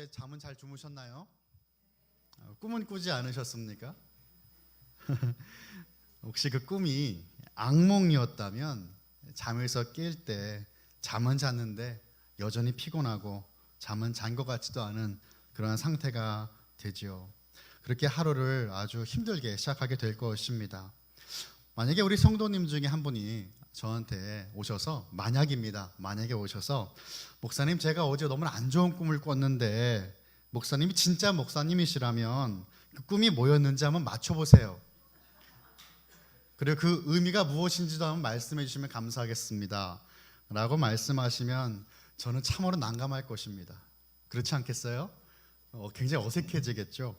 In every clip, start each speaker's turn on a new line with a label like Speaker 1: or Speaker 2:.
Speaker 1: 어제 잠은 잘 주무셨나요? 꿈은 꾸지 않으셨습니까? 혹시 그 꿈이 악몽이었다면 잠에서 깰 때 잠은 잤는데 여전히 피곤하고 잠은 잔 것 같지도 않은 그런 상태가 되지요. 그렇게 하루를 아주 힘들게 시작하게 될 것입니다. 만약에 우리 성도님 중에 한 분이 저한테 오셔서, 만약에 오셔서, 목사님, 제가 어제 너무나 안 좋은 꿈을 꿨는데 목사님이 진짜 목사님이시라면 그 꿈이 뭐였는지 한번 맞춰보세요. 그리고 그 의미가 무엇인지도 한번 말씀해 주시면 감사하겠습니다 라고 말씀하시면 저는 참으로 난감할 것입니다. 그렇지 않겠어요? 굉장히 어색해지겠죠.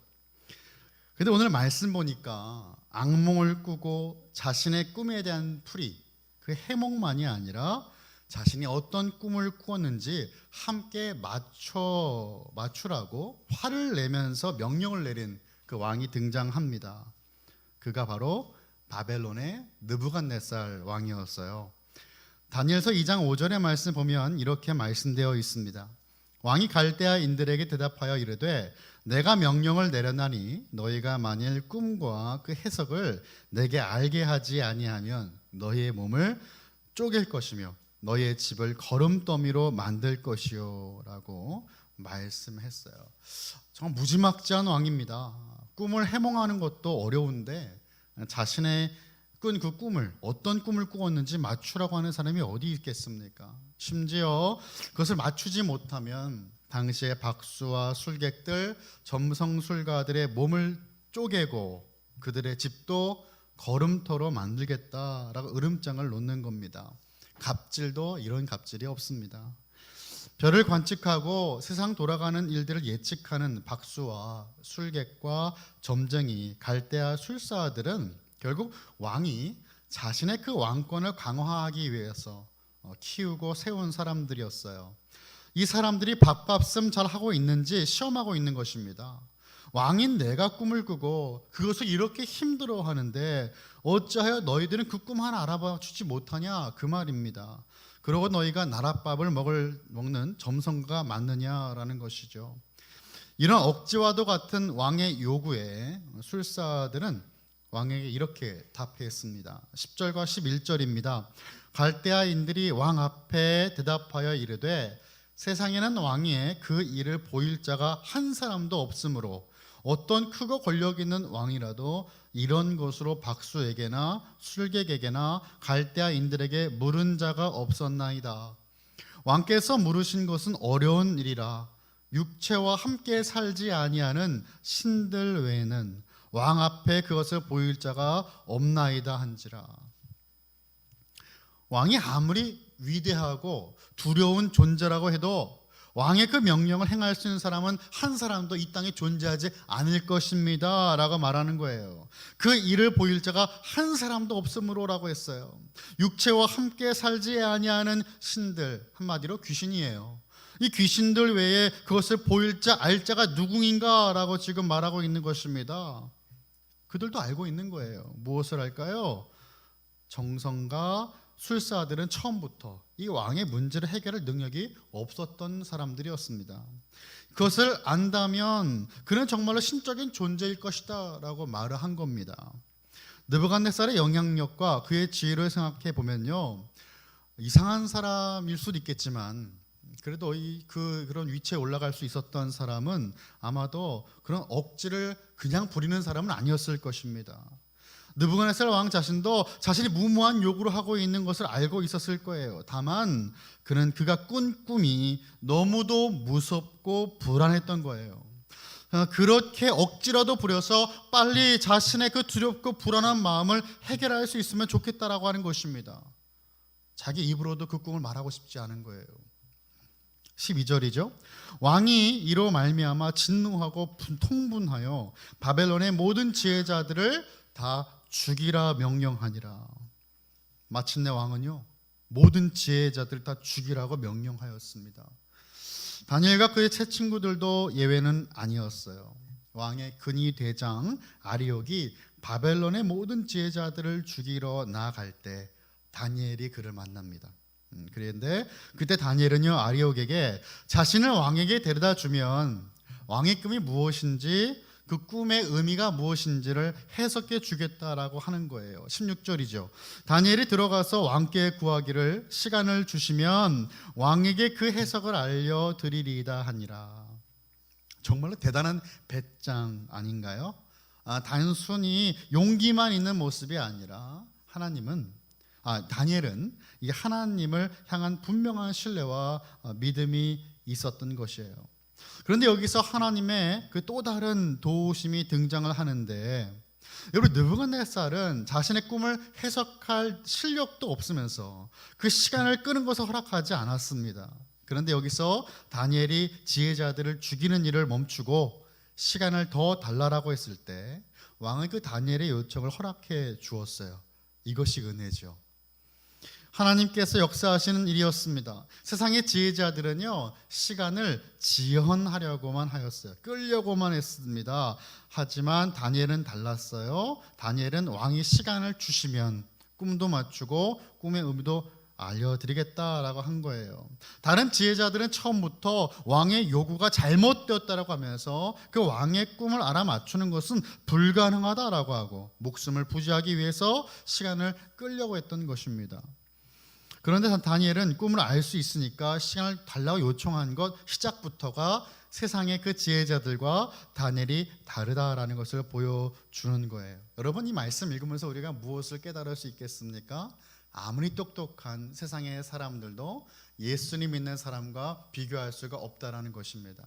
Speaker 1: 근데 오늘 말씀 보니까 악몽을 꾸고 자신의 꿈에 대한 풀이, 그 해몽만이 아니라 자신이 어떤 꿈을 꾸었는지 함께 맞추라고 화를 내면서 명령을 내린 그 왕이 등장합니다. 그가 바로 바벨론의 느부갓네살 왕이었어요. 다니엘서 2장 5절의 말씀 보면 이렇게 말씀되어 있습니다. 왕이 갈대아인들에게 대답하여 이르되 내가 명령을 내렸나니 너희가 만일 꿈과 그 해석을 내게 알게 하지 아니하면 너희의 몸을 쪼갤 것이며 너희의 집을 거름더미로 만들 것이요 라고 말씀했어요. 정말 무지막지한 왕입니다. 꿈을 해몽하는 것도 어려운데 자신의 꾼 그 꿈을, 어떤 꿈을 꾸었는지 맞추라고 하는 사람이 어디 있겠습니까? 심지어 그것을 맞추지 못하면 당시의 박수와 술객들, 점성술가들의 몸을 쪼개고 그들의 집도 거름터로 만들겠다라고 으름장을 놓는 겁니다. 갑질도 이런 갑질이 없습니다. 별을 관측하고 세상 돌아가는 일들을 예측하는 박수와 술객과 점쟁이, 갈대아 술사들은 결국 왕이 자신의 그 왕권을 강화하기 위해서 키우고 세운 사람들이었어요. 이 사람들이 밥값음 잘 하고 있는지 시험하고 있는 것입니다. 왕인 내가 꿈을 꾸고 그것을 이렇게 힘들어하는데 어찌하여 너희들은 그 꿈 하나 알아봐 주지 못하냐, 그 말입니다. 그러고 너희가 나랏밥을 먹는 점성가 맞느냐라는 것이죠. 이런 억지와도 같은 왕의 요구에 술사들은 왕에게 이렇게 답했습니다. 10절과 11절입니다. 갈대아인들이 왕 앞에 대답하여 이르되 세상에는 왕위에 그 일을 보일 자가 한 사람도 없으므로 어떤 크고 권력 있는 왕이라도 이런 것으로 박수에게나 술객에게나 갈대아인들에게 물은 자가 없었나이다. 왕께서 물으신 것은 어려운 일이라 육체와 함께 살지 아니하는 신들 외에는 왕 앞에 그것을 보일 자가 없나이다 한지라. 왕이 아무리 위대하고 두려운 존재라고 해도 왕의 그 명령을 행할 수 있는 사람은 한 사람도 이 땅에 존재하지 않을 것입니다 라고 말하는 거예요. 그 일을 보일 자가 한 사람도 없으므로라고 했어요. 육체와 함께 살지 아니하는 신들, 한마디로 귀신이에요. 이 귀신들 외에 그것을 보일 자, 알 자가 누구인가 라고 지금 말하고 있는 것입니다. 그들도 알고 있는 거예요. 무엇을 알까요? 정성가 술사들은 처음부터 이 왕의 문제를 해결할 능력이 없었던 사람들이었습니다. 그것을 안다면 그는 정말로 신적인 존재일 것이다 라고 말을 한 겁니다. 느부갓네살의 영향력과 그의 지혜를 생각해 보면요, 이상한 사람일 수도 있겠지만 그래도 그런 위치에 올라갈 수 있었던 사람은 아마도 그런 억지를 그냥 부리는 사람은 아니었을 것입니다. 느부갓네살 왕 자신도 자신이 무모한 요구를 하고 있는 것을 알고 있었을 거예요. 다만 그가 꾼 꿈이 너무도 무섭고 불안했던 거예요. 그렇게 억지라도 부려서 빨리 자신의 그 두렵고 불안한 마음을 해결할 수 있으면 좋겠다라고 하는 것입니다. 자기 입으로도 그 꿈을 말하고 싶지 않은 거예요. 12절이죠. 왕이 이로 말미암아 진노하고 통분하여 바벨론의 모든 지혜자들을 다 죽이라 명령하니라. 마침내 왕은요, 모든 지혜자들을 다 죽이라고 명령하였습니다. 다니엘과 그의 세 친구들도 예외는 아니었어요. 왕의 근위 대장 아리옥이 바벨론의 모든 지혜자들을 죽이러 나아갈 때 다니엘이 그를 만납니다. 그런데 그때 다니엘은요, 아리옥에게 자신을 왕에게 데려다 주면 왕의 꿈이 무엇인지, 그 꿈의 의미가 무엇인지를 해석해 주겠다라고 하는 거예요. 16절이죠. 다니엘이 들어가서 왕께 구하기를 시간을 주시면 왕에게 그 해석을 알려드리리이다 하니라. 정말로 대단한 배짱 아닌가요? 단순히 용기만 있는 모습이 아니라 다니엘은 이 하나님을 향한 분명한 신뢰와 믿음이 있었던 것이에요. 그런데 여기서 하나님의 그 또 다른 도우심이 등장을 하는데, 여러분, 느부갓네살은 자신의 꿈을 해석할 실력도 없으면서 그 시간을 끄는 것을 허락하지 않았습니다. 그런데 여기서 다니엘이 지혜자들을 죽이는 일을 멈추고 시간을 더 달라라고 했을 때 왕은 그 다니엘의 요청을 허락해 주었어요. 이것이 은혜죠. 하나님께서 역사하시는 일이었습니다. 세상의 지혜자들은요, 시간을 지연하려고만 하였어요. 끌려고만 했습니다. 하지만 다니엘은 달랐어요. 다니엘은 왕이 시간을 주시면 꿈도 맞추고 꿈의 의미도 알려드리겠다라고 한 거예요. 다른 지혜자들은 처음부터 왕의 요구가 잘못되었다라고 하면서 그 왕의 꿈을 알아맞추는 것은 불가능하다라고 하고 목숨을 부지하기 위해서 시간을 끌려고 했던 것입니다. 그런데 다니엘은 꿈을 알 수 있으니까 시간을 달라고 요청한 것 시작부터가 세상의 그 지혜자들과 다니엘이 다르다라는 것을 보여주는 거예요. 여러분, 이 말씀 읽으면서 우리가 무엇을 깨달을 수 있겠습니까? 아무리 똑똑한 세상의 사람들도 예수님 믿는 사람과 비교할 수가 없다라는 것입니다.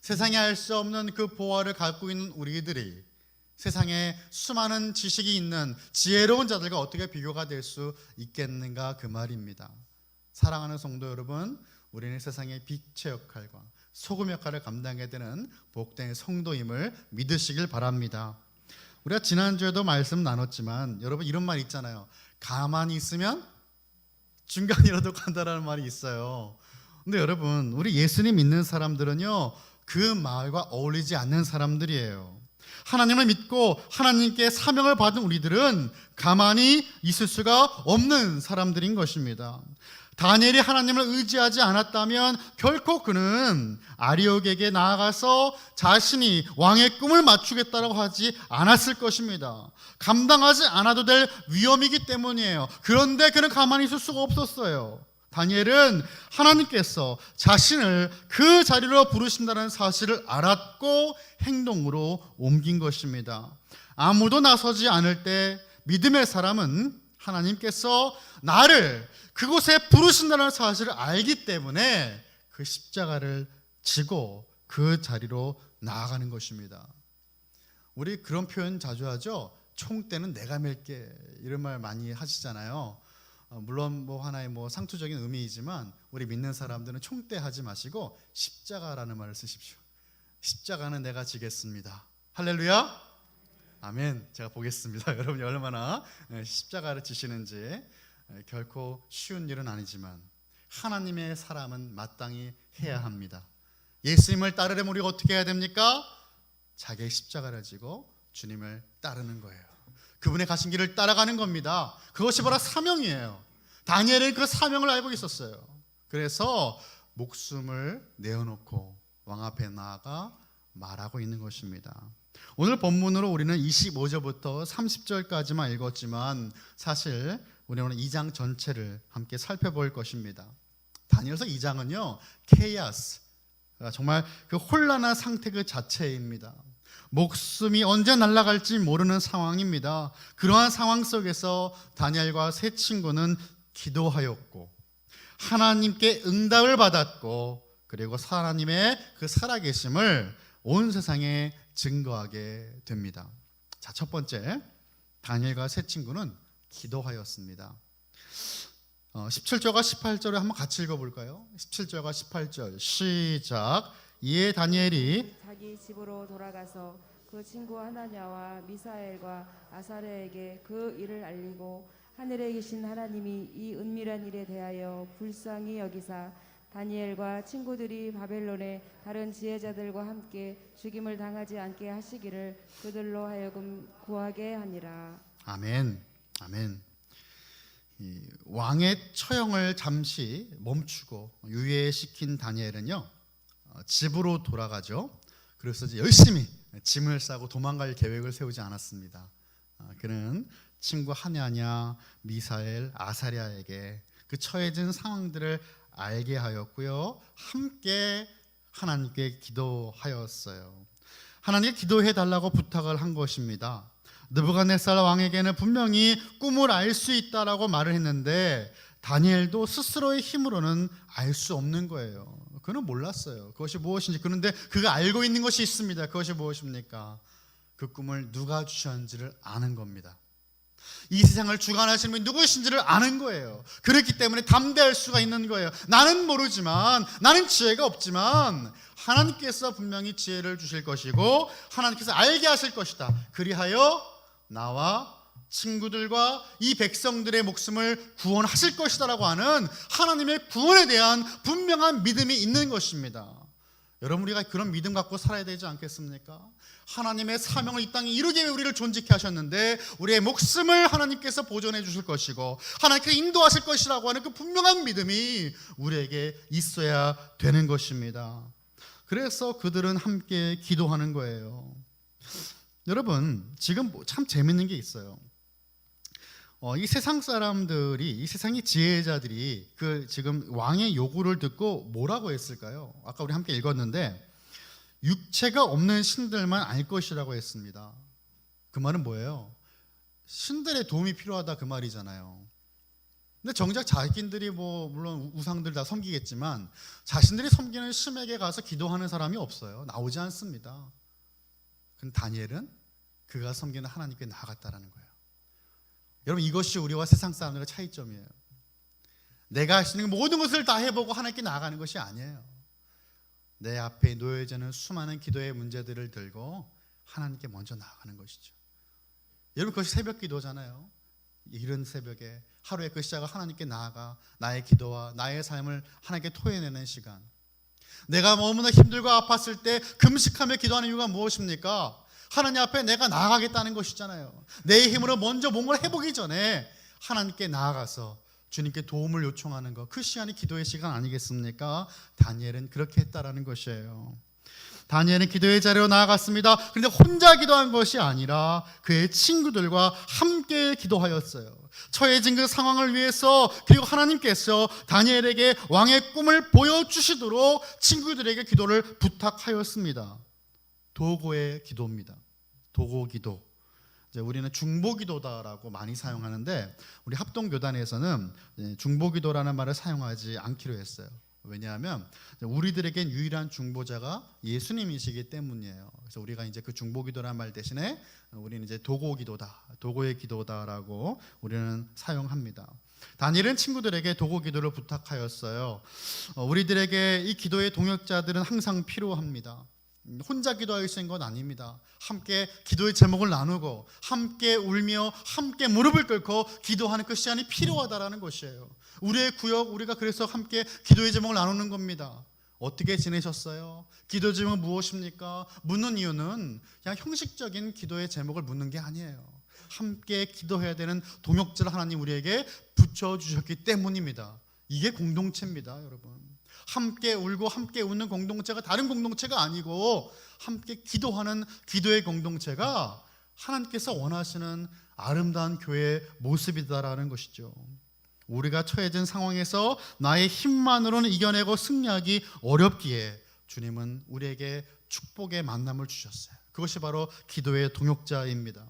Speaker 1: 세상에 알 수 없는 그 보화를 갖고 있는 우리들이 세상에 수많은 지식이 있는 지혜로운 자들과 어떻게 비교가 될 수 있겠는가, 그 말입니다. 사랑하는 성도 여러분, 우리는 세상의 빛의 역할과 소금 역할을 감당해야 되는 복된 성도임을 믿으시길 바랍니다. 우리가 지난주에도 말씀 나눴지만 여러분, 이런 말 있잖아요. 가만히 있으면 중간이라도 간다라는 말이 있어요. 근데 여러분, 우리 예수님 믿는 사람들은요, 그 말과 어울리지 않는 사람들이에요. 하나님을 믿고 하나님께 사명을 받은 우리들은 가만히 있을 수가 없는 사람들인 것입니다. 다니엘이 하나님을 의지하지 않았다면 결코 그는 아리옥에게 나아가서 자신이 왕의 꿈을 맞추겠다고 하지 않았을 것입니다. 감당하지 않아도 될 위험이기 때문이에요. 그런데 그는 가만히 있을 수가 없었어요. 다니엘은 하나님께서 자신을 그 자리로 부르신다는 사실을 알았고 행동으로 옮긴 것입니다. 아무도 나서지 않을 때 믿음의 사람은 하나님께서 나를 그곳에 부르신다는 사실을 알기 때문에 그 십자가를 지고 그 자리로 나아가는 것입니다. 우리 그런 표현 자주 하죠. 총대는 내가 맬게, 이런 말 많이 하시잖아요. 물론 하나의 상투적인 의미이지만 우리 믿는 사람들은 총대 하지 마시고 십자가라는 말을 쓰십시오. 십자가는 내가 지겠습니다. 할렐루야. 아멘. 제가 보겠습니다. 여러분이 얼마나 십자가를 지시는지. 결코 쉬운 일은 아니지만 하나님의 사람은 마땅히 해야 합니다. 예수님을 따르려면 우리가 어떻게 해야 됩니까? 자기의 십자가를 지고 주님을 따르는 거예요. 그분의 가신 길을 따라가는 겁니다. 그것이 바로 사명이에요. 다니엘은 그 사명을 알고 있었어요. 그래서 목숨을 내어놓고 왕 앞에 나아가 말하고 있는 것입니다. 오늘 본문으로 우리는 25절부터 30절까지만 읽었지만 사실 우리는 오늘 2장 전체를 함께 살펴볼 것입니다. 다니엘서 2장은요, 케이아스, 정말 그 혼란한 상태 그 자체입니다. 목숨이 언제 날아갈지 모르는 상황입니다. 그러한 상황 속에서 다니엘과 세 친구는 기도하였고 하나님께 응답을 받았고, 그리고 하나님의 그 살아계심을 온 세상에 증거하게 됩니다. 자, 첫 번째, 다니엘과 세 친구는 기도하였습니다. 17절과 18절을 한번 같이 읽어볼까요? 17절과 18절 시작. 이에 다니엘이
Speaker 2: 자기 집으로 돌아가서 그 친구 하나냐와 미사엘과 아사랴에게 그 일을 알리고 하늘에 계신 하나님이 이 은밀한 일에 대하여 불쌍히 여기사 다니엘과 친구들이 바벨론의 다른 지혜자들과 함께 죽임을 당하지 않게 하시기를 그들로 하여금 구하게 하니라.
Speaker 1: 아멘. 아멘. 이 왕의 처형을 잠시 멈추고 유예시킨 다니엘은요, 집으로 돌아가죠. 그래서 이제 열심히 짐을 싸고 도망갈 계획을 세우지 않았습니다. 그는 친구 하냐냐, 미사엘, 아사랴에게 그 처해진 상황들을 알게 하였고요. 함께 하나님께 기도하였어요. 하나님께 기도해 달라고 부탁을 한 것입니다. 느부갓네살 왕에게는 분명히 꿈을 알 수 있다라고 말을 했는데 다니엘도 스스로의 힘으로는 알 수 없는 거예요. 그는 몰랐어요. 그것이 무엇인지. 그런데 그가 알고 있는 것이 있습니다. 그것이 무엇입니까? 그 꿈을 누가 주셨는지를 아는 겁니다. 이 세상을 주관하시는 분이 누구신지를 아는 거예요. 그렇기 때문에 담대할 수가 있는 거예요. 나는 모르지만, 나는 지혜가 없지만 하나님께서 분명히 지혜를 주실 것이고 하나님께서 알게 하실 것이다. 그리하여 나와 친구들과 이 백성들의 목숨을 구원하실 것이다라고 하는 하나님의 구원에 대한 분명한 믿음이 있는 것입니다. 여러분, 우리가 그런 믿음 갖고 살아야 되지 않겠습니까? 하나님의 사명을 이 땅에 이루기 위해 우리를 존재케 하셨는데 우리의 목숨을 하나님께서 보존해 주실 것이고 하나님께서 인도하실 것이라고 하는 그 분명한 믿음이 우리에게 있어야 되는 것입니다. 그래서 그들은 함께 기도하는 거예요. 여러분, 지금 참 재밌는 게 있어요. 이 세상 사람들이, 이 세상의 지혜자들이 그 지금 왕의 요구를 듣고 뭐라고 했을까요? 아까 우리 함께 읽었는데 육체가 없는 신들만 알 것이라고 했습니다. 그 말은 뭐예요? 신들의 도움이 필요하다 그 말이잖아요. 근데 정작 자기들이 물론 우상들 다 섬기겠지만 자신들이 섬기는 신에게 가서 기도하는 사람이 없어요. 나오지 않습니다. 근데 다니엘은 그가 섬기는 하나님께 나아갔다라는 거예요. 여러분, 이것이 우리와 세상 사람들의 차이점이에요. 내가 할 수 있는 모든 것을 다 해보고 하나님께 나아가는 것이 아니에요. 내 앞에 놓여지는 수많은 기도의 문제들을 들고 하나님께 먼저 나아가는 것이죠. 여러분, 그것이 새벽 기도잖아요. 이른 새벽에 하루의 그 시작을 하나님께 나아가 나의 기도와 나의 삶을 하나님께 토해내는 시간. 내가 너무나 힘들고 아팠을 때 금식하며 기도하는 이유가 무엇입니까? 하나님 앞에 내가 나아가겠다는 것이잖아요. 내 힘으로 먼저 뭔가를 해보기 전에 하나님께 나아가서 주님께 도움을 요청하는 것, 그 시간이 기도의 시간 아니겠습니까? 다니엘은 그렇게 했다라는 것이에요. 다니엘은 기도의 자리로 나아갔습니다. 그런데 혼자 기도한 것이 아니라 그의 친구들과 함께 기도하였어요. 처해진 그 상황을 위해서, 그리고 하나님께서 다니엘에게 왕의 꿈을 보여주시도록 친구들에게 기도를 부탁하였습니다. 도고의 기도입니다. 도고 기도. 우리는 중보기도다라고 많이 사용하는데 우리 합동교단에서는 중보기도라는 말을 사용하지 않기로 했어요. 왜냐하면 우리들에겐 유일한 중보자가 예수님이시기 때문이에요. 그래서 우리가 이제 그 중보기도라는 말 대신에 우리는 이제 도고기도다, 도고의 기도다라고 우리는 사용합니다. 다니엘은 친구들에게 도고기도를 부탁하였어요. 우리들에게 이 기도의 동역자들은 항상 필요합니다. 혼자 기도할 수 있는 건 아닙니다. 함께 기도의 제목을 나누고 함께 울며 함께 무릎을 꿇고 기도하는 그 시간이 필요하다라는 것이에요. 우리의 구역, 우리가 그래서 함께 기도의 제목을 나누는 겁니다. 어떻게 지내셨어요? 기도 제목은 무엇입니까? 묻는 이유는 그냥 형식적인 기도의 제목을 묻는 게 아니에요. 함께 기도해야 되는 동역자를 하나님 우리에게 붙여주셨기 때문입니다. 이게 공동체입니다, 여러분. 함께 울고 함께 웃는 공동체가 다른 공동체가 아니고 함께 기도하는 기도의 공동체가 하나님께서 원하시는 아름다운 교회의 모습이다라는 것이죠. 우리가 처해진 상황에서 나의 힘만으로는 이겨내고 승리하기 어렵기에 주님은 우리에게 축복의 만남을 주셨어요. 그것이 바로 기도의 동역자입니다.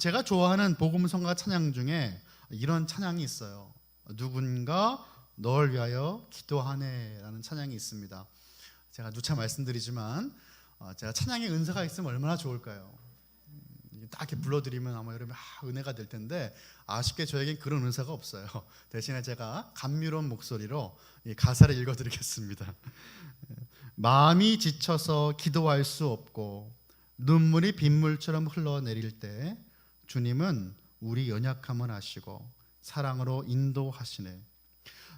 Speaker 1: 제가 좋아하는 복음성가 찬양 중에 이런 찬양이 있어요. 누군가 널 위하여 기도하네라는 찬양이 있습니다. 제가 누차 말씀드리지만 제가 찬양의 은사가 있으면 얼마나 좋을까요? 딱 이렇게 불러드리면 아마 여러분 은혜가 될 텐데 아쉽게 저에겐 그런 은사가 없어요. 대신에 제가 감미로운 목소리로 이 가사를 읽어드리겠습니다. 마음이 지쳐서 기도할 수 없고 눈물이 빗물처럼 흘러내릴 때 주님은 우리 연약함을 아시고 사랑으로 인도하시네.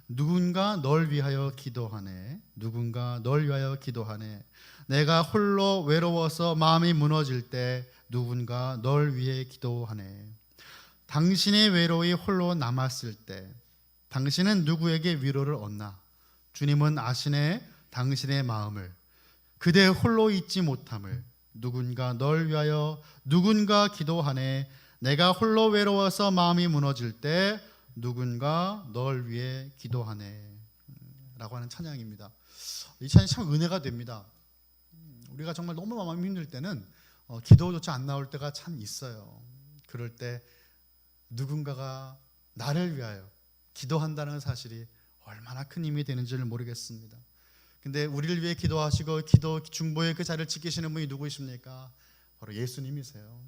Speaker 1: 누군가 널 위하여 기도하네. 누군가 널 위하여 기도하네. 내가 홀로 외로워서 마음이 무너질 때 누군가 널 위해 기도하네. 당신의 외로이 홀로 남았을 때 당신은 누구에게 위로를 얻나? 주님은 아시네 당신의 마음을. 그대 홀로 있지 못함을 누군가 널 위하여 누군가 기도하네. 내가 홀로 외로워서 마음이 무너질 때 누군가 널 위해 기도하네 라고 하는 찬양입니다. 이 찬양이 참 은혜가 됩니다. 우리가 정말 너무 마음이 힘들 때는 기도조차 안 나올 때가 참 있어요. 그럴 때 누군가가 나를 위하여 기도한다는 사실이 얼마나 큰 힘이 되는지를 모르겠습니다. 근데 우리를 위해 기도하시고 기도 중보의 그 자리를 지키시는 분이 누구이십니까? 바로 예수님이세요.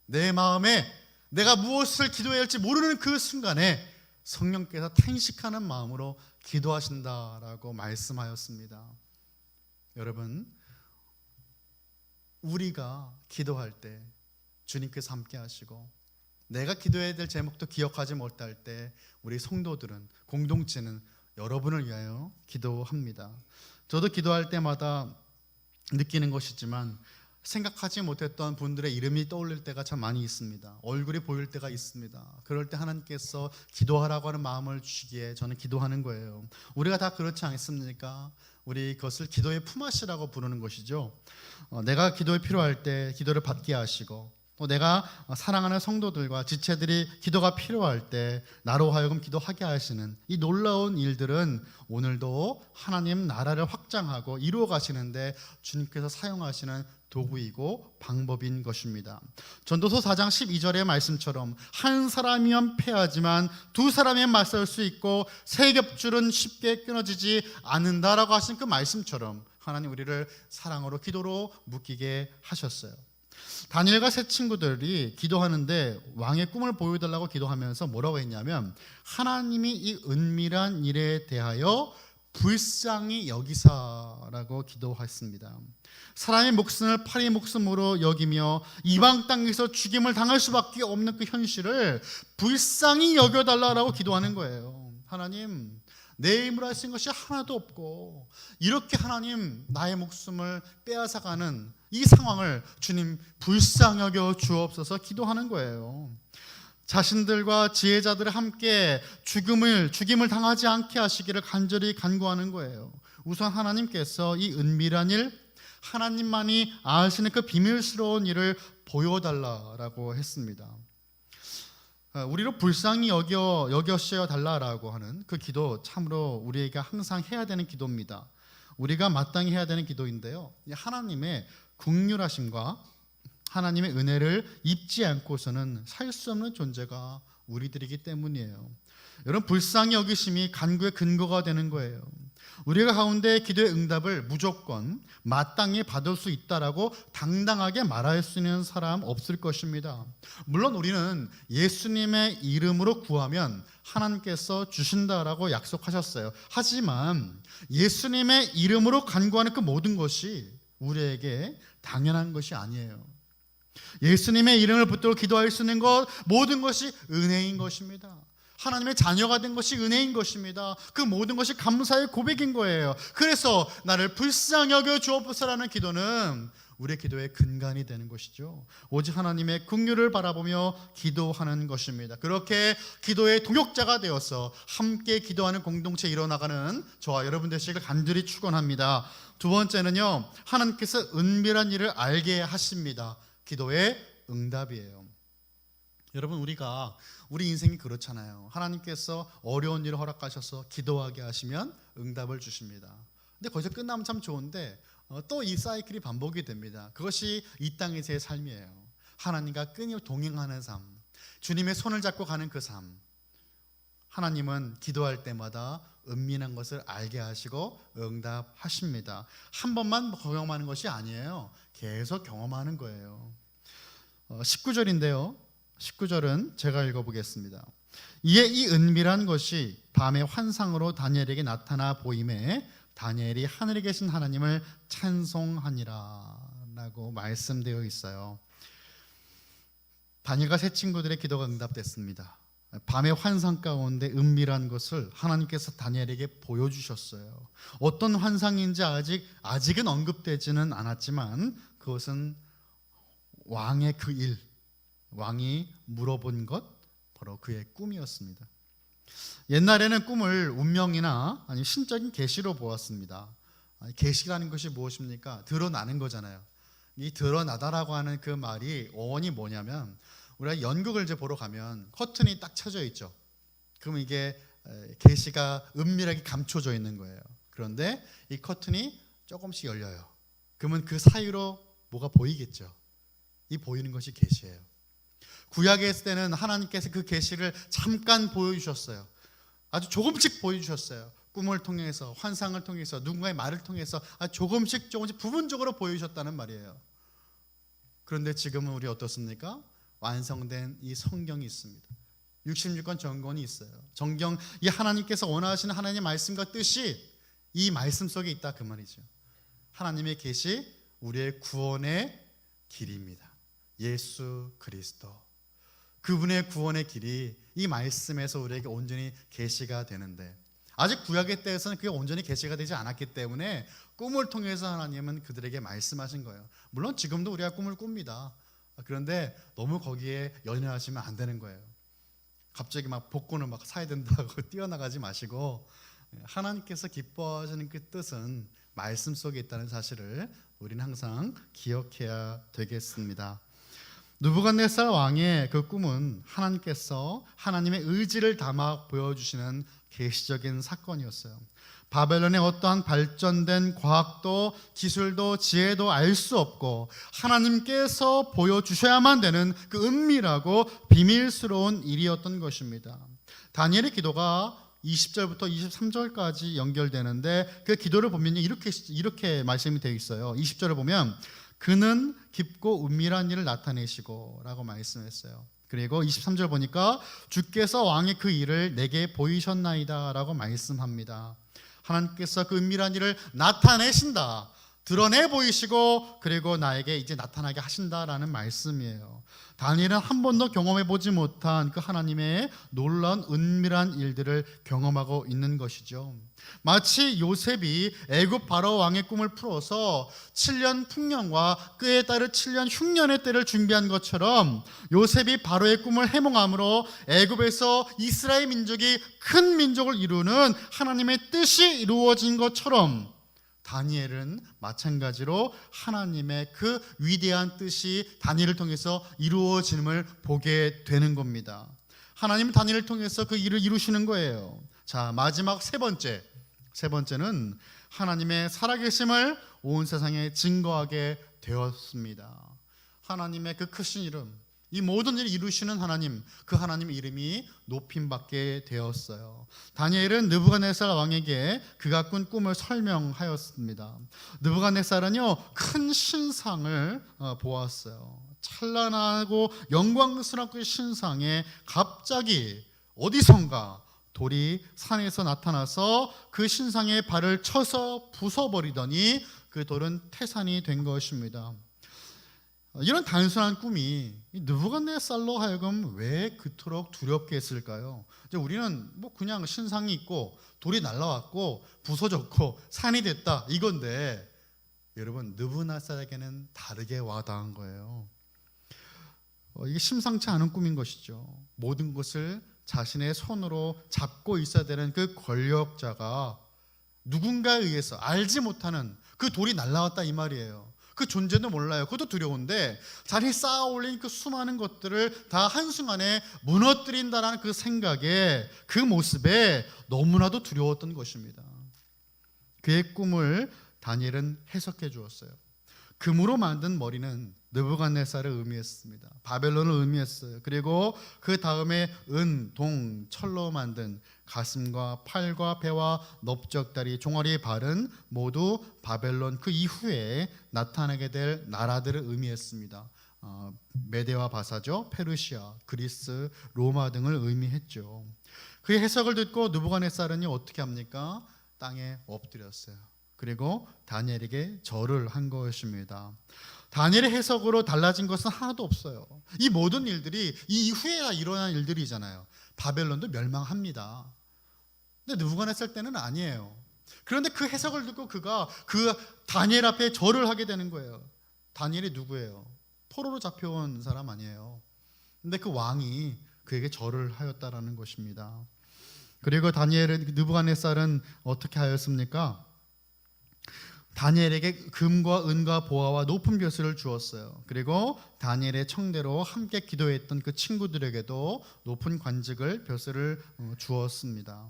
Speaker 1: 내 마음에 내가 무엇을 기도해야 할지 모르는 그 순간에 성령께서 탄식하는 마음으로 기도하신다라고 말씀하였습니다. 여러분, 우리가 기도할 때 주님께서 함께 하시고 내가 기도해야 될 제목도 기억하지 못할 때 우리 성도들은, 공동체는 여러분을 위하여 기도합니다. 저도 기도할 때마다 느끼는 것이지만 생각하지 못했던 분들의 이름이 떠올릴 때가 참 많이 있습니다. 얼굴이 보일 때가 있습니다. 그럴 때 하나님께서 기도하라고 하는 마음을 주시기에 저는 기도하는 거예요. 우리가 다 그렇지 않습니까? 우리 그것을 기도의 품앗이라고 부르는 것이죠. 내가 기도에 필요할 때 기도를 받게 하시고, 또 내가 사랑하는 성도들과 지체들이 기도가 필요할 때 나로 하여금 기도하게 하시는 이 놀라운 일들은 오늘도 하나님 나라를 확장하고 이루어 가시는데 주님께서 사용하시는 도구이고 방법인 것입니다. 전도서 4장 12절의 말씀처럼 한 사람이면 패하지만 두 사람이 맞설 수 있고 세 겹줄은 쉽게 끊어지지 않는다라고 하신 그 말씀처럼 하나님 우리를 사랑으로 기도로 묶이게 하셨어요. 다니엘과 세 친구들이 기도하는데 왕의 꿈을 보여달라고 기도하면서 뭐라고 했냐면, 하나님이 이 은밀한 일에 대하여 불쌍히 여기사라고 기도했습니다. 사람의 목숨을 파리 목숨으로 여기며 이방 땅에서 죽임을 당할 수밖에 없는 그 현실을 불쌍히 여겨달라고 기도하는 거예요. 하나님, 내 힘으로 하신 것이 하나도 없고 이렇게 하나님 나의 목숨을 빼앗아가는 이 상황을 주님 불쌍히 여겨 주옵소서 기도하는 거예요. 자신들과 지혜자들을 함께 죽임을 당하지 않게 하시기를 간절히 간구하는 거예요. 우선 하나님께서 이 은밀한 일, 하나님만이 아시는 그 비밀스러운 일을 보여달라고 했습니다. 우리로 불쌍히 여겨셔 달라라고 하는 그 기도, 참으로 우리에게 항상 해야 되는 기도입니다. 우리가 마땅히 해야 되는 기도인데요, 하나님의 긍휼하심과 하나님의 은혜를 입지 않고서는 살 수 없는 존재가 우리들이기 때문이에요. 여러분, 불쌍히 여기심이 간구의 근거가 되는 거예요. 우리가 가운데 기도의 응답을 무조건 마땅히 받을 수 있다라고 당당하게 말할 수 있는 사람 없을 것입니다. 물론 우리는 예수님의 이름으로 구하면 하나님께서 주신다라고 약속하셨어요. 하지만 예수님의 이름으로 간구하는 그 모든 것이 우리에게 당연한 것이 아니에요. 예수님의 이름을 붙들고 기도할 수 있는 것, 모든 것이 은혜인 것입니다. 하나님의 자녀가 된 것이 은혜인 것입니다. 그 모든 것이 감사의 고백인 거예요. 그래서 나를 불쌍히 여겨 주옵소서라는 기도는 우리의 기도의 근간이 되는 것이죠. 오직 하나님의 긍휼을 바라보며 기도하는 것입니다. 그렇게 기도의 동역자가 되어서 함께 기도하는 공동체 일어나가는 저와 여러분 되시길 간절히 축원합니다. 두 번째는요, 하나님께서 은밀한 일을 알게 하십니다. 기도의 응답이에요. 여러분, 우리 인생이 그렇잖아요. 하나님께서 어려운 일을 허락하셔서 기도하게 하시면 응답을 주십니다. 근데 거기서 끝나면 참 좋은데 또 이 사이클이 반복이 됩니다. 그것이 이 땅의 삶이에요. 하나님과 끊임없이 동행하는 삶, 주님의 손을 잡고 가는 그 삶. 하나님은 기도할 때마다 은밀한 것을 알게 하시고 응답하십니다. 한 번만 경험하는 것이 아니에요. 계속 경험하는 거예요. 19절인데요. 19절은 제가 읽어보겠습니다. 이에 이 은밀한 것이 밤의 환상으로 다니엘에게 나타나 보임에 다니엘이 하늘에 계신 하나님을 찬송하니라 라고 말씀되어 있어요. 다니엘과 세 친구들의 기도가 응답됐습니다. 밤의 환상 가운데 은밀한 것을 하나님께서 다니엘에게 보여주셨어요. 어떤 환상인지 아직은 언급되지는 않았지만 그것은 왕의 그 일, 왕이 물어본 것, 바로 그의 꿈이었습니다. 옛날에는 꿈을 운명이나 아니면 신적인 계시로 보았습니다. 계시라는 것이 무엇입니까? 드러나는 거잖아요. 이 드러나다라고 하는 그 말이 어원이 뭐냐면, 우리가 연극을 이제 보러 가면 커튼이 딱 쳐져 있죠. 그럼 이게 계시가 은밀하게 감춰져 있는 거예요. 그런데 이 커튼이 조금씩 열려요. 그러면 그 사이로 뭐가 보이겠죠. 이 보이는 것이 계시예요. 구약에 있을 때는 하나님께서 그 계시를 잠깐 보여주셨어요. 아주 조금씩 보여주셨어요. 꿈을 통해서, 환상을 통해서, 누군가의 말을 통해서 조금씩 부분적으로 보여주셨다는 말이에요. 그런데 지금은 우리 어떻습니까? 완성된 이 성경이 있습니다. 66권 전권이 있어요. 정경, 이 하나님께서 원하시는 하나님의 말씀과 뜻이 이 말씀 속에 있다, 그 말이죠. 하나님의 계시, 우리의 구원의 길입니다. 예수 그리스도, 그분의 구원의 길이 이 말씀에서 우리에게 온전히 계시가 되는데, 아직 구약의 때에서는 그게 온전히 계시가 되지 않았기 때문에 꿈을 통해서 하나님은 그들에게 말씀하신 거예요. 물론 지금도 우리가 꿈을 꿉니다. 그런데 너무 거기에 연연하시면 안 되는 거예요. 갑자기 막 복권을 막 사야 된다고 뛰어나가지 마시고, 하나님께서 기뻐하시는 그 뜻은 말씀 속에 있다는 사실을 우리는 항상 기억해야 되겠습니다. 느부갓네살 왕의 그 꿈은 하나님께서 하나님의 의지를 담아 보여주시는 계시적인 사건이었어요. 바벨론의 어떠한 발전된 과학도 기술도 지혜도 알 수 없고 하나님께서 보여주셔야만 되는 그 은밀하고 비밀스러운 일이었던 것입니다. 다니엘의 기도가 20절부터 23절까지 연결되는데, 그 기도를 보면 이렇게 말씀이 되어 있어요. 20절을 보면 그는 깊고 은밀한 일을 나타내시고 라고 말씀했어요. 그리고 23절 보니까 주께서 왕의 그 일을 내게 보이셨나이다 라고 말씀합니다. 하나님께서 그 은밀한 일을 나타내신다, 드러내 보이시고 그리고 나에게 이제 나타나게 하신다라는 말씀이에요. 다니엘은 한 번도 경험해 보지 못한 그 하나님의 놀라운 은밀한 일들을 경험하고 있는 것이죠. 마치 요셉이 애굽 바로 왕의 꿈을 풀어서 7년 풍년과 그에 따른 7년 흉년의 때를 준비한 것처럼, 요셉이 바로의 꿈을 해몽함으로 애굽에서 이스라엘 민족이 큰 민족을 이루는 하나님의 뜻이 이루어진 것처럼, 다니엘은 마찬가지로 하나님의 그 위대한 뜻이 다니엘을 통해서 이루어짐을 보게 되는 겁니다. 하나님은 다니엘을 통해서 그 일을 이루시는 거예요. 자, 마지막 세 번째는 하나님의 살아계심을 온 세상에 증거하게 되었습니다. 하나님의 그 크신 이름, 이 모든 일을 이루시는 하나님, 그 하나님의 이름이 높임받게 되었어요. 다니엘은 느부갓네살 왕에게 그가 꾼 꿈을 설명하였습니다. 느부갓네살은요, 큰 신상을 보았어요. 찬란하고 영광스러운 그 신상에 갑자기 어디선가 돌이 산에서 나타나서 그 신상의 발을 쳐서 부숴버리더니 그 돌은 태산이 된 것입니다. 이런 단순한 꿈이 느부갓네살로 하여금 왜 그토록 두렵게 했을까요? 이제 우리는 뭐 그냥 신상이 있고 돌이 날라왔고 부서졌고 산이 됐다 이건데, 여러분 느부갓네살에게는 다르게 와닿은 거예요. 이게 심상치 않은 꿈인 것이죠. 모든 것을 자신의 손으로 잡고 있어야 되는 그 권력자가 누군가에 의해서 알지 못하는 그 돌이 날라왔다 이 말이에요. 그 존재도 몰라요. 그것도 두려운데 자신이 쌓아 올린 그 수많은 것들을 다 한순간에 무너뜨린다는 그 생각에, 그 모습에 너무나도 두려웠던 것입니다. 그의 꿈을 다니엘은 해석해 주었어요. 금으로 만든 머리는 느부갓네살을 의미했습니다. 바벨론을 의미했어요. 그리고 그 다음에 은, 동, 철로 만든 가슴과 팔과 배와 넓적다리, 종아리, 발은 모두 바벨론 그 이후에 나타나게 될 나라들을 의미했습니다. 메데와 바사죠, 페르시아, 그리스, 로마 등을 의미했죠. 그의 해석을 듣고 느부갓네살은 어떻게 합니까? 땅에 엎드렸어요. 그리고 다니엘에게 절을 한 것입니다. 다니엘의 해석으로 달라진 것은 하나도 없어요. 이 모든 일들이 이 이후에 일어난 일들이잖아요. 바벨론도 멸망합니다. 근데 느부갓네살 때는 아니에요. 그런데 그 해석을 듣고 그가 그 다니엘 앞에 절을 하게 되는 거예요. 다니엘이 누구예요? 포로로 잡혀온 사람 아니에요. 근데 그 왕이 그에게 절을 하였다라는 것입니다. 그리고 느부갓네살은 어떻게 하였습니까? 다니엘에게 금과 은과 보화와 높은 벼슬을 주었어요. 그리고 다니엘의 청대로 함께 기도했던 그 친구들에게도 높은 관직을 벼슬을 주었습니다.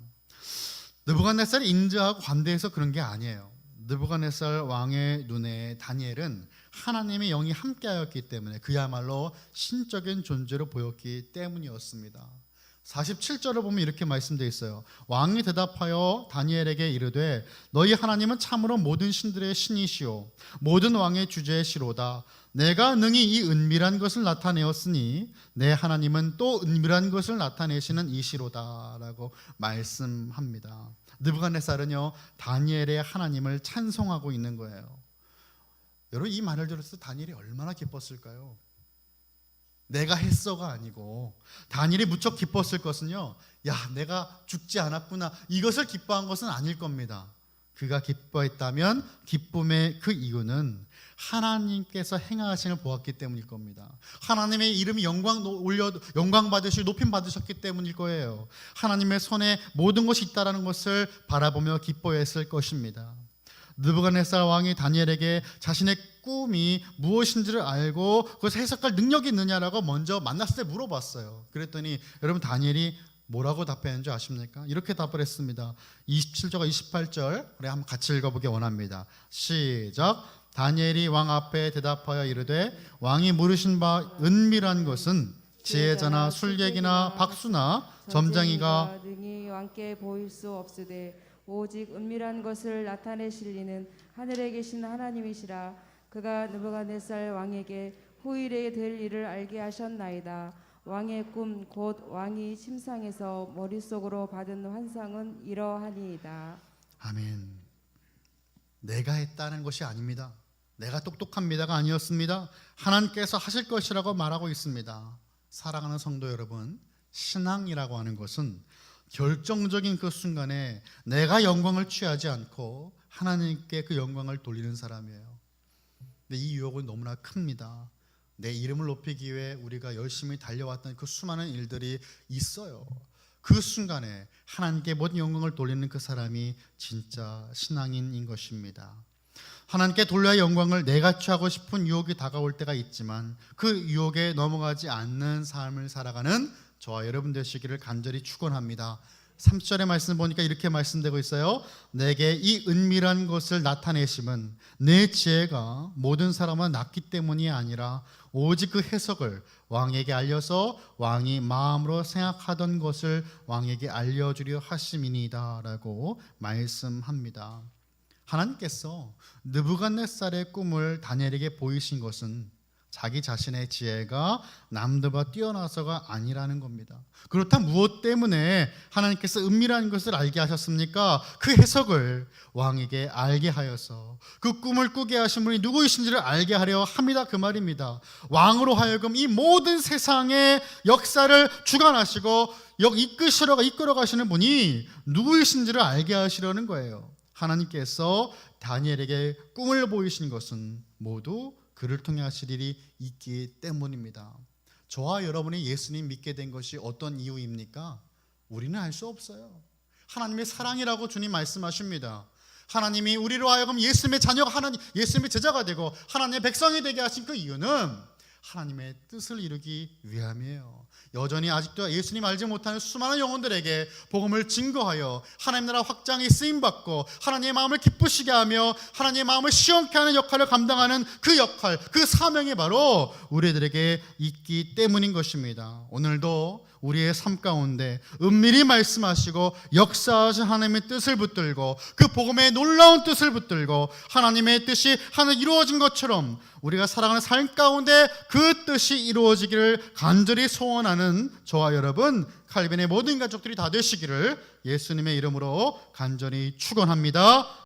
Speaker 1: 느부갓네살이 인자하고 관대해서 그런 게 아니에요. 느부갓네살 왕의 눈에 다니엘은 하나님의 영이 함께하였기 때문에 그야말로 신적인 존재로 보였기 때문이었습니다. 47절을 보면 이렇게 말씀되어 있어요. 왕이 대답하여 다니엘에게 이르되 너희 하나님은 참으로 모든 신들의 신이시오 모든 왕의 주제시로다. 내가 능히 이 은밀한 것을 나타내었으니 내 하나님은 또 은밀한 것을 나타내시는 이시로다 라고 말씀합니다. 느부갓네살은요 다니엘의 하나님을 찬송하고 있는 거예요. 여러분 이 말을 들었을 때 다니엘이 얼마나 기뻤을까요? 내가 했어가 아니고 다니엘이 무척 기뻤을 것은요, 야 내가 죽지 않았구나 이것을 기뻐한 것은 아닐 겁니다. 그가 기뻐했다면 기쁨의 그 이유는 하나님께서 행하심을 보았기 때문일 겁니다. 하나님의 이름이 영광 받으시고 높임 받으셨기 때문일 거예요. 하나님의 손에 모든 것이 있다라는 것을 바라보며 기뻐했을 것입니다. 느부갓네살 왕이 다니엘에게 자신의 꿈이 무엇인지를 알고 그것을 해석할 능력이 있느냐라고 먼저 만났을 때 물어봤어요. 그랬더니 여러분 다니엘이 뭐라고 답했는지 아십니까? 이렇게 답을 했습니다. 27절과 28절 우리 한번 같이 읽어보기 원합니다. 시작. 다니엘이 왕 앞에 대답하여 이르되 왕이 물으신 바 은밀한 것은 지혜자나 술객이나 박수나 점장이가
Speaker 2: 능히 왕께 보일 수 없으되 오직 은밀한 것을 나타내실 이는 하늘에 계신 하나님이시라. 그가 느부갓네살 왕에게 후일에 될 일을 알게 하셨나이다. 왕의 꿈 곧 왕이 침상에서 머릿속으로 받은 환상은 이러하니이다.
Speaker 1: 아멘. 내가 했다는 것이 아닙니다. 내가 똑똑합니다가 아니었습니다. 하나님께서 하실 것이라고 말하고 있습니다. 사랑하는 성도 여러분, 신앙이라고 하는 것은 결정적인 그 순간에 내가 영광을 취하지 않고 하나님께 그 영광을 돌리는 사람이에요. 근데 이 유혹은 너무나 큽니다. 내 이름을 높이기 위해 우리가 열심히 달려왔던 그 수많은 일들이 있어요. 그 순간에 하나님께 모든 영광을 돌리는 그 사람이 진짜 신앙인인 것입니다. 하나님께 돌려야 영광을 내가 취하고 싶은 유혹이 다가올 때가 있지만 그 유혹에 넘어가지 않는 삶을 살아가는 저와 여러분 되시기를 간절히 축원합니다. 30절의 말씀 보니까 이렇게 말씀되고 있어요. 내게 이 은밀한 것을 나타내심은 내 지혜가 모든 사람은 낫기 때문이 아니라 오직 그 해석을 왕에게 알려서 왕이 마음으로 생각하던 것을 왕에게 알려주려 하심이니이다 라고 말씀합니다. 하나님께서 느부갓네살의 꿈을 다니엘에게 보이신 것은 자기 자신의 지혜가 남들보다 뛰어나서가 아니라는 겁니다. 그렇다면 무엇 때문에 하나님께서 은밀한 것을 알게 하셨습니까? 그 해석을 왕에게 알게 하여서 그 꿈을 꾸게 하신 분이 누구이신지를 알게 하려 합니다. 그 말입니다. 왕으로 하여금 이 모든 세상의 역사를 주관하시고 이끌어 가시는 분이 누구이신지를 알게 하시려는 거예요. 하나님께서 다니엘에게 꿈을 보이신 것은 모두 그를 통해 하실 일이 있기 때문입니다. 저와 여러분이 예수님 믿게 된 것이 어떤 이유입니까? 우리는 알 수 없어요. 하나님의 사랑이라고 주님 말씀하십니다. 하나님이 우리로 하여금 예수님의 자녀가 예수님의 제자가 되고 하나님의 백성이 되게 하신 그 이유는 하나님의 뜻을 이루기 위함이에요. 여전히 아직도 예수님 알지 못하는 수많은 영혼들에게 복음을 증거하여 하나님 나라 확장이 쓰임받고 하나님의 마음을 기쁘시게 하며 하나님의 마음을 시원케 하는 역할을 감당하는 그 역할, 그 사명이 바로 우리들에게 있기 때문인 것입니다. 오늘도 우리의 삶 가운데 은밀히 말씀하시고 역사하신 하나님의 뜻을 붙들고 그 복음의 놀라운 뜻을 붙들고 하나님의 뜻이 하늘 이루어진 것처럼 우리가 살아가는 삶 가운데 그 뜻이 이루어지기를 간절히 소원하는 저와 여러분 칼빈의 모든 가족들이 다 되시기를 예수님의 이름으로 간절히 축원합니다.